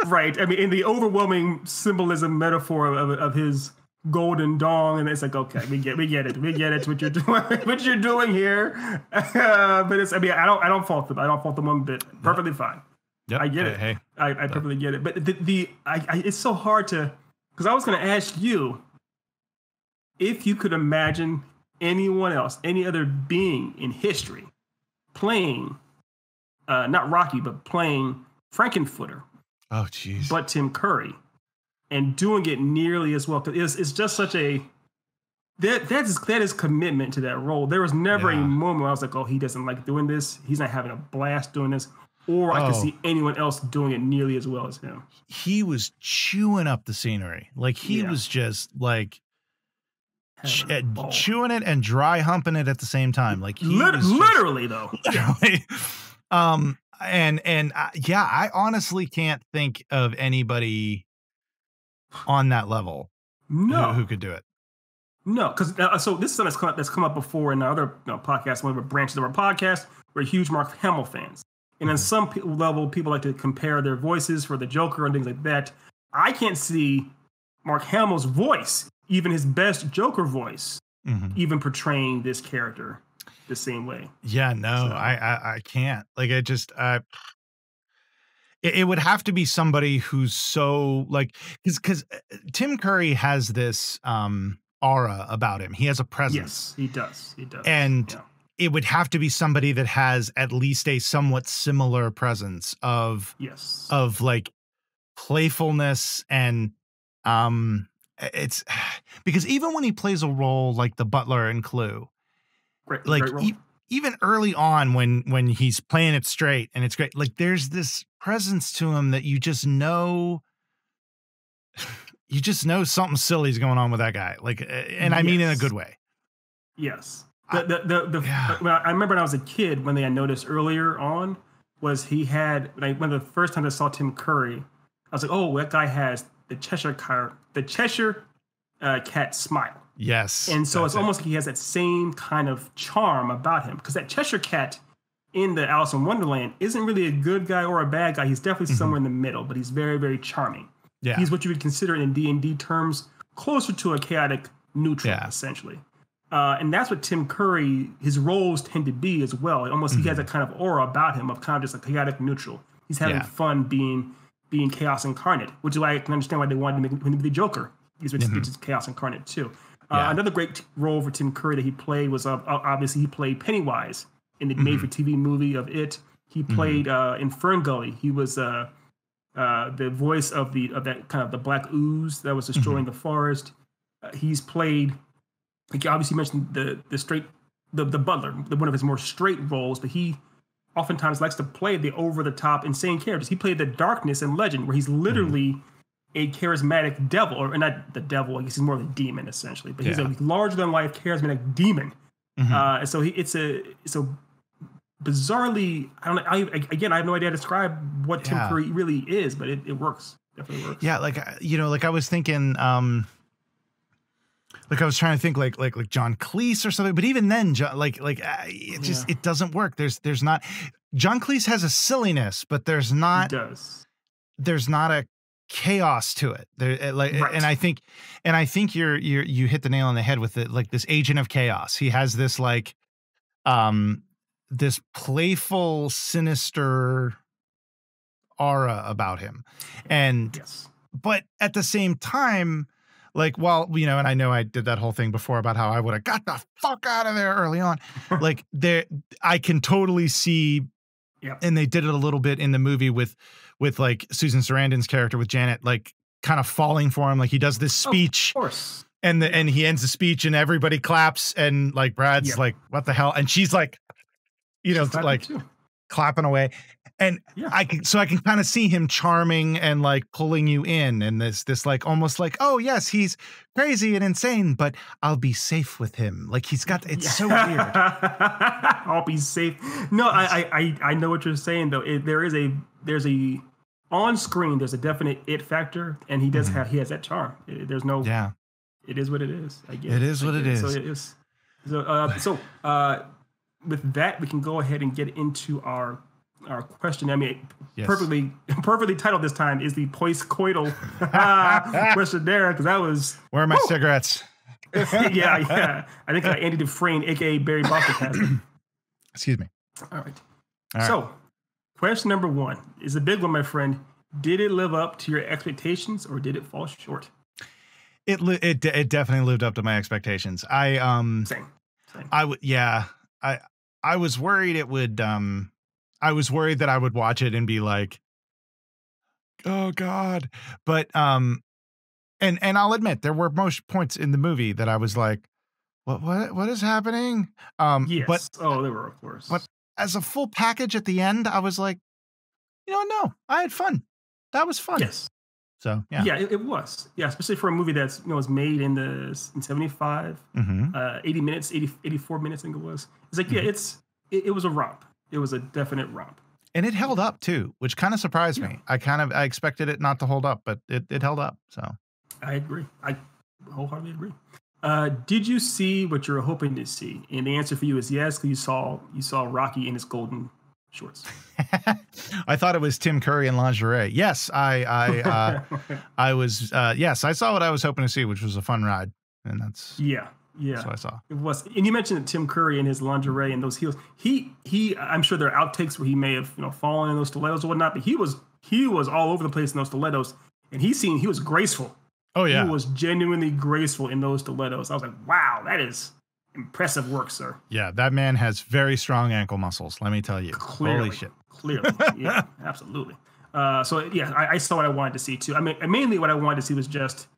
Right. I mean, in the overwhelming symbolism metaphor of his golden dong, and it's like, okay, we get it, what you're doing, what you're doing here. But it's, I mean, I don't fault them. I don't fault them one bit. Perfectly fine. Yep. I get it. Hey, I perfectly get it. But it's so hard to, because I was going to ask you if you could imagine anyone else, any other being in history playing, not Rocky, but playing Frankenfooter. Oh, jeez. But Tim Curry, and doing it nearly as well. It's just such a, that is commitment to that role. There was never a moment where I was like, oh, he doesn't like doing this. He's not having a blast doing this. Or I could see anyone else doing it nearly as well as him. He was chewing up the scenery. Like he was just like chewing it and dry humping it at the same time. Like he was literally though. Literally. I honestly can't think of anybody on that level who could do it. No, because so this is something that's come up before in other podcasts, one of the branches of our podcast. We're huge Mark Hamill fans. And on some level, people like to compare their voices for the Joker and things like that. I can't see Mark Hamill's voice, even his best Joker voice, even portraying this character the same way. Yeah, no, so. I can't. Like, it would have to be somebody who's so like, because Tim Curry has this aura about him. He has a presence. Yes, he does. And it would have to be somebody that has at least a somewhat similar presence of like playfulness, and it's because even when he plays a role like the butler in Clue, like even early on when he's playing it straight and it's great, like there's this presence to him that you just know something silly is going on with that guy, like, and I mean in a good way. Yes. I remember when I was a kid, when they had noticed earlier on, was he had, when the first time I saw Tim Curry, I was like, oh, that guy has the Cheshire cat smile. Yes. And so it's almost like he has that same kind of charm about him, because that Cheshire cat in the Alice in Wonderland isn't really a good guy or a bad guy. He's definitely somewhere in the middle, but he's very, very charming. Yeah. He's what you would consider in D&D terms closer to a chaotic neutral, essentially. And that's what Tim Curry, his roles tend to be as well. Almost he has a kind of aura about him of kind of just a chaotic neutral. He's having fun being chaos incarnate, which is why I can understand why they wanted to make him the Joker. He's just chaos incarnate too. Another great role for Tim Curry that he played was obviously he played Pennywise in the made-for-TV movie of It. He played in Ferngully. He was the voice of that kind of the black ooze that was destroying the forest. He's played. Like, obviously, mentioned the butler, one of his more straight roles, but he oftentimes likes to play the over-the-top, insane characters. He played the Darkness in Legend, where he's literally a charismatic devil, or not the devil, I guess he's more of a demon, essentially. But he's a larger-than-life, charismatic demon. And so it's a bizarrely, I have no idea how to describe what Tim Curry really is, but it works. Definitely works. Yeah, like I was thinking. Like I was trying to think like John Cleese or something, but even then, it doesn't work. There's not. John Cleese has a silliness, but there's not a chaos to it. And I think you hit the nail on the head with it. Like this agent of chaos. He has this this playful, sinister aura about him, and but at the same time. Like, well, and I know I did that whole thing before about how I would have got the fuck out of there early on. Like I can totally see, and they did it a little bit in the movie with like Susan Sarandon's character with Janet, like kind of falling for him. Like he does this speech, of course, and he ends the speech and everybody claps, and like Brad's like, what the hell? And she's like, clapping away. And Yeah. I can kind of see him charming and like pulling you in, and this like almost like, oh yes, he's crazy and insane, but I'll be safe with him. Like it's so weird. I'll be safe. No, I know what you're saying though. There's a on screen. There's a definite it factor, and he has that charm. There's no. Yeah. It is what it is. I guess it is what it is. So it is. So with that, we can go ahead and get into our question. I mean, Yes. perfectly titled this time is the post-coital questionnaire, because that was. Where are my cigarettes? yeah. I think Andy Dufresne, aka Barry Bostic, has it. Excuse me. All right. So, question number 1 is a big one, my friend. Did it live up to your expectations, or did it fall short? It definitely lived up to my expectations. Same. I was worried it would. I was worried that I would watch it and be like, oh God. But and I'll admit there were most points in the movie that I was like, what is happening? Yes. But there were, of course. But as a full package at the end, I was like, no, I had fun. That was fun. Yes. So yeah. Yeah, it was. Yeah, especially for a movie that's was made in 75, 80 minutes, 84 minutes, I think it was. It's like, it was a romp. It was a definite romp. And it held up too, which kind of surprised me. I expected it not to hold up, but it held up. So I agree. I wholeheartedly agree. Did you see what you were hoping to see? And the answer for you is yes, because you saw Rocky in his golden shorts. I thought it was Tim Curry in lingerie. Yes, I was. Yes, I saw what I was hoping to see, which was a fun ride, and that's that's what I saw. It was. And you mentioned that Tim Curry in his lingerie and those heels. He. I'm sure there are outtakes where he may have fallen in those stilettos or whatnot, but he was all over the place in those stilettos, and he was graceful. Oh yeah, he was genuinely graceful in those stilettos. I was like, wow, that is impressive work, sir. Yeah, that man has very strong ankle muscles. Let me tell you. Clearly, Holy shit. Clearly, yeah, absolutely. So yeah, I saw what I wanted to see too. I mean, mainly what I wanted to see was just,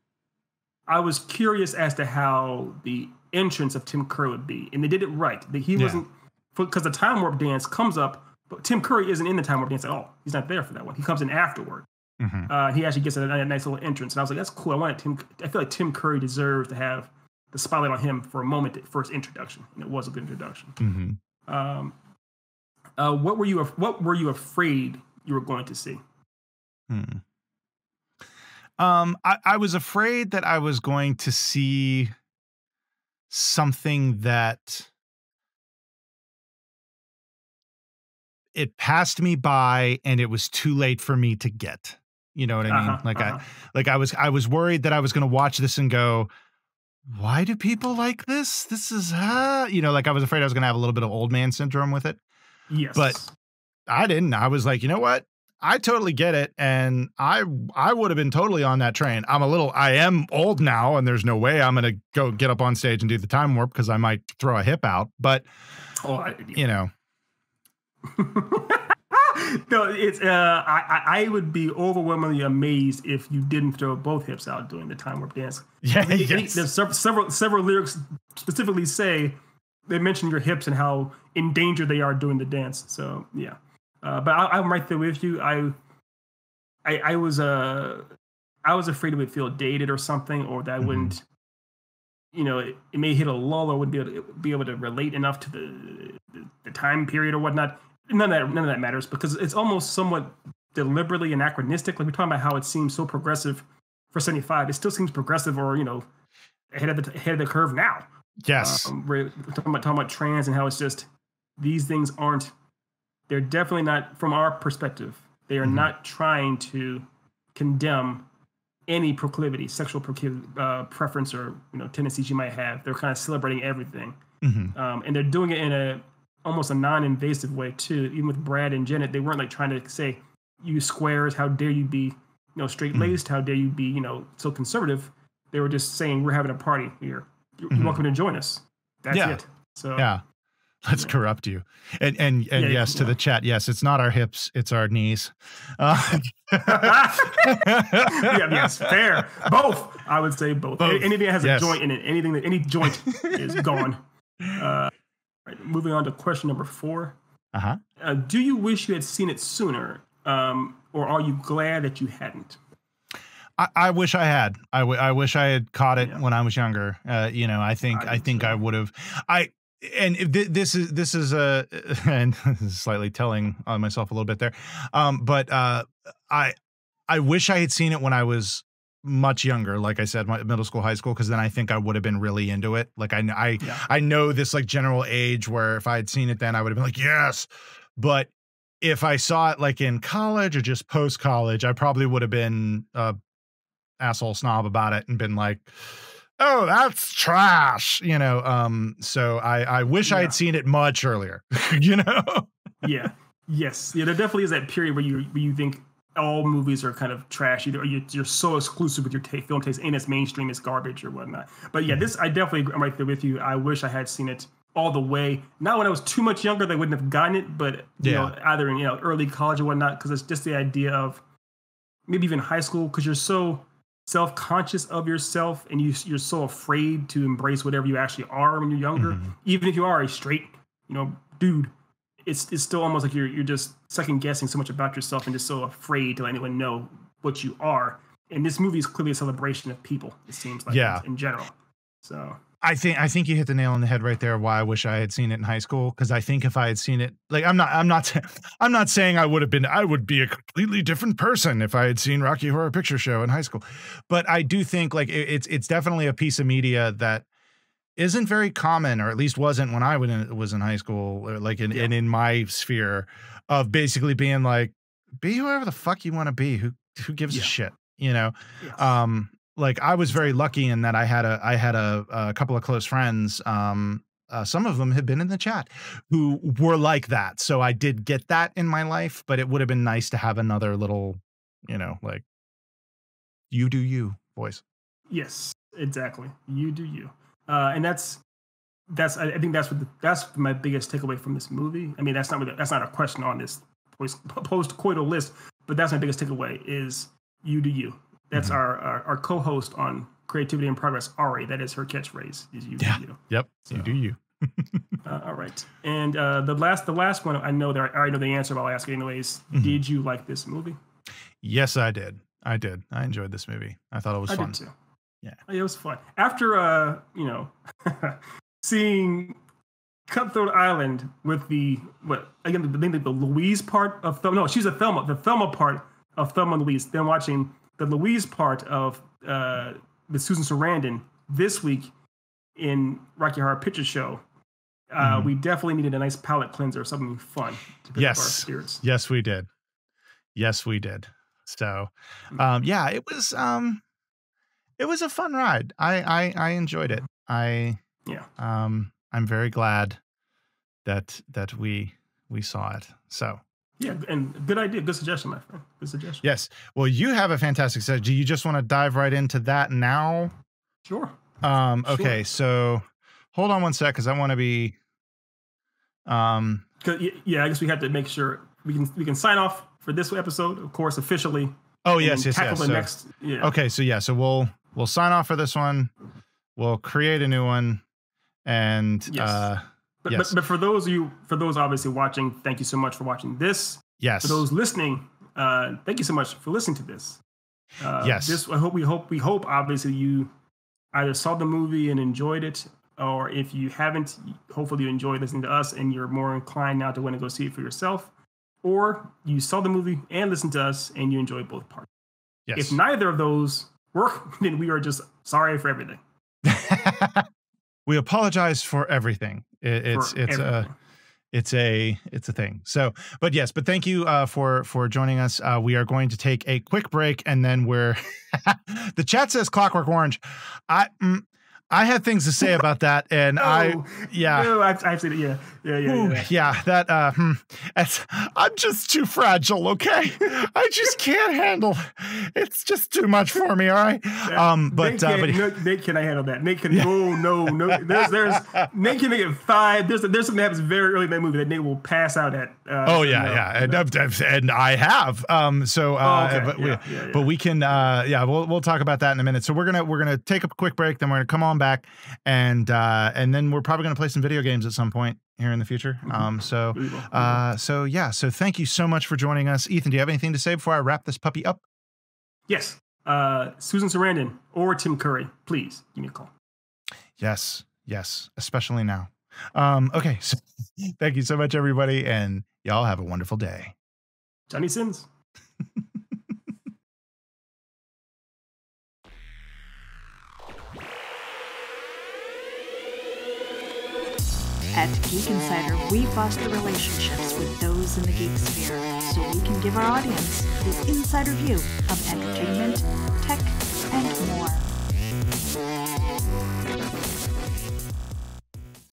I was curious as to how the entrance of Tim Curry would be, and they did it right. He wasn't, because the time warp dance comes up, but Tim Curry isn't in the time warp dance at all. He's not there for that one. He comes in afterward. He actually gets a nice little entrance, and I was like, that's cool. I feel like Tim Curry deserves to have the spotlight on him for a moment at first introduction, and it was a good introduction. What were you afraid you were going to see? I was afraid that I was going to see something that it passed me by and it was too late for me to get. You know what I mean? I was worried that I was going to watch this and go, why do people like this? This is, I was afraid I was going to have a little bit of old man syndrome with it. Yes. But I didn't. I was like, you know what? I totally get it. And I would have been totally on that train. I am old now, and there's no way I'm going to go get up on stage and do the time warp because I might throw a hip out. But, No, it's I would be overwhelmingly amazed if you didn't throw both hips out during the time warp dance. Yeah, There's several lyrics specifically say they mention your hips and how in danger they are during the dance. So yeah, but I'm right there with you. I was afraid it would feel dated or something, or that I wouldn't. It may hit a lull, or wouldn't be able to relate enough to the time period or whatnot. None of that matters, because it's almost somewhat deliberately anachronistic. Like, we're talking about how it seems so progressive for 75. It still seems progressive, or ahead of the curve now. Yes, we're talking about trans and how it's just, these things aren't. They're definitely not, from our perspective. They are not trying to condemn any proclivity, sexual preference, or tendencies you might have. They're kind of celebrating everything, and they're doing it in almost a non-invasive way too. Even with Brad and Janet, they weren't like trying to say, "You squares, how dare you be, straight-laced? How dare you be, so conservative?" They were just saying, "We're having a party here. You're welcome to join us." That's it. So yeah, let's corrupt you. And yes, to the chat, yes, it's not our hips, it's our knees. Yes, fair. Both. I would say both. Anything that has a joint in it, any joint is gone. Right, moving on to question number 4. Uh-huh. Do you wish you had seen it sooner, or are you glad that you hadn't? I wish I had. I wish I had caught it Yeah, when I was younger. You know, I do think I too. would have. I and this is a and this is slightly telling on myself a little bit there. But I I wish I had seen it when I was much younger, like I said, my middle school, high school, because then I think I would have been really into it. Like Yeah, I know this like general age where if I had seen it then I would have been like, yes. But if I saw it like in college or just post college, I probably would have been asshole snob about it and been like, oh, that's trash, you know. So I wish I yeah, had seen it much earlier, you know. yeah, yes, yeah. There definitely is that period where you think all movies are kind of trash. Either you're so exclusive with your film taste, and it's mainstream, it's garbage or whatnot. But yeah, Mhm. this I definitely am right there with you. I wish I had seen it all the way. Not when I was too much younger, they wouldn't have gotten it, but Yeah. either in early college or whatnot, because it's just the idea of maybe even high school, because you're so self-conscious of yourself and you're so afraid to embrace whatever you actually are when you're younger, Mhm. even if you are a straight dude. It's still almost like you're just second guessing so much about yourself and just so afraid to let anyone know what you are. And this movie is clearly a celebration of people, it seems like, Yeah. in general. So I think you hit the nail on the head right there. Why I wish I had seen it in high school, because I think if I had seen it, like I'm not saying I would be a completely different person if I had seen Rocky Horror Picture Show in high school, but I do think like it's definitely a piece of media that isn't very common, or at least wasn't when I was in high school, or like yeah, in my sphere of basically being like, be whoever the fuck you want to be. Who gives a yeah, shit, you know? yes, Um, like I was very exactly. lucky in that I had a couple of close friends. Some of them have been in the chat who were like that, so I did get that in my life. But it would have been nice to have another little, you know, like you do you voice. Yes, exactly. You do you. And that's I think that's my biggest takeaway from this movie. I mean, that's not a question on this post coital list, but that's my biggest takeaway is you do you. That's Mhm. our co-host on Creativity and Progress, Ari. That is her catchphrase. Is you do Yeah. you. Yep. You do So you. all right, and the last one I know that I already know the answer, but I'll ask it anyways. Mhm. Did you like this movie? Yes, I did. I did. I enjoyed this movie. I thought it was I did fun. too. Yeah. It was fun after seeing Cutthroat Island with the what again the Louise part of Thelma. No, she's a Thelma. The Thelma part of Thelma and Louise. Then watching the Louise part of with Susan Sarandon this week in Rocky Horror Picture Show. Mhm. We definitely needed a nice palate cleanser, something fun to pick up our Yes. spirits. Yes, we did. Yes, we did. So, Mm, yeah, it was a fun ride. I enjoyed it. mhm. Yeah, I'm very glad that we saw it. So, yeah, and good idea, good suggestion, my friend. Good suggestion. yes. Well, you have a fantastic set. Do you just want to dive right into that now? Sure, Okay, sure. so hold on one sec because I want to be 'Cause, yeah, I guess we have to make sure we can sign off for this episode, of course, officially, oh and yes, then yes, tackle yes. the So next. Yeah, okay, so yeah, so we'll sign off for this one. We'll create a new one, and yes. But but yes, but for those obviously watching, thank you so much for watching this. For yes, those listening, thank you so much for listening to this. yes, This we hope obviously you either saw the movie and enjoyed it, or if you haven't, hopefully you enjoyed listening to us and you're more inclined now to want to go see it for yourself, or you saw the movie and listened to us and you enjoyed both parts. If yes. neither of those work, then we are just sorry for everything. We apologize for everything. For everything. It's a thing. So, but yes, but thank you for joining us. We are going to take a quick break, and then we're the chat says Clockwork Orange. I I had things to say about that, and No, yeah. no, I've seen it. Yeah, yeah, yeah, Ooh, yeah. yeah, that I'm just too fragile, okay? I just can't handle. It's just too much for me, all right? Nate But can Nate can I handle that? Nate can yeah. no. There's Nate can make it five. There's something that happens very early in that movie that Nate will pass out at. Oh So yeah, no, yeah, and no. and I have. So Oh, okay. we Yeah, yeah, but yeah. we can yeah, we'll talk about that in a minute. So we're gonna take a quick break, then we're gonna come on back, and then we're probably gonna play some video games at some point. here in the future. So We will. so thank you so much for joining us. Ethan, do you have anything to say before I wrap this puppy up? Yes. Susan Sarandon or Tim Curry, please give me a call. Yes, especially now. Okay, so thank you so much, everybody, and y'all have a wonderful day. Johnny Sins. At Geek Insider, we foster relationships with those in the geek sphere so we can give our audience the insider view of entertainment, tech, and more.